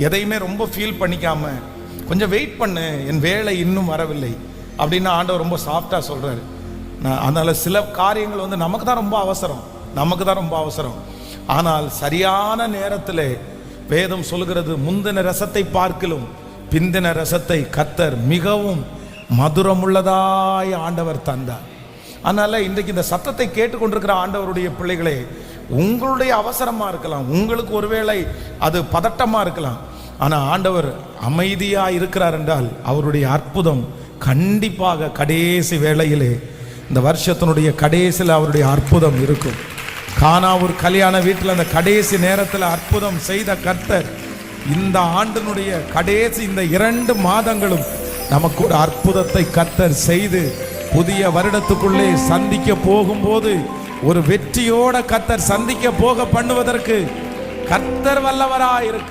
எதையுமே ரொம்ப ஃபீல் பண்ணிக்காம கொஞ்சம் வெயிட் பண்ணு, என் வேலை இன்னும் வரவில்லை அப்படின்னு ஆண்டவர் ரொம்ப சாஃப்டாக சொல்கிறாரு. அதனால் சில காரியங்கள் நமக்கு தான் ரொம்ப அவசரம். ஆனால் சரியான நேரத்தில் வேதம் சொல்கிறது, முந்தின ரசத்தை பார்க்கிலும் பிந்தின ரசத்தை கர்த்தர் மிகவும் மதுரமுள்ளதாய் ஆண்டவர் தந்தார். அதனால் இன்றைக்கு இந்த சத்தத்தை கேட்டுக்கொண்டிருக்கிற ஆண்டவருடைய பிள்ளைகளே, உங்களுடைய அவசரமாக இருக்கலாம், உங்களுக்கு ஒருவேளை அது பதட்டமாக இருக்கலாம், ஆனால் ஆண்டவர் அமைதியாக இருக்கிறார் என்றால் அவருடைய அற்புதம் கண்டிப்பாக கடைசி வேளையிலே, இந்த வருஷத்தினுடைய கடைசியில் அவருடைய அற்புதம் இருக்கும். கானாவூர் கல்யாண வீட்டில் அந்த கடைசி நேரத்தில் அற்புதம் செய்த கர்த்தர் இந்த ஆண்டினுடைய கடைசி இந்த 2 மாதங்களும் நமக்கு ஒரு அற்புதத்தை கர்த்தர் செய்து புதிய வருடத்துக்குள்ளே சந்திக்க போகும்போது ஒரு வெற்றியோட கர்த்தர் சந்திக்க போக பண்ணுவதற்கு கர்த்தர் வல்லவராய் இருக்கிறார்.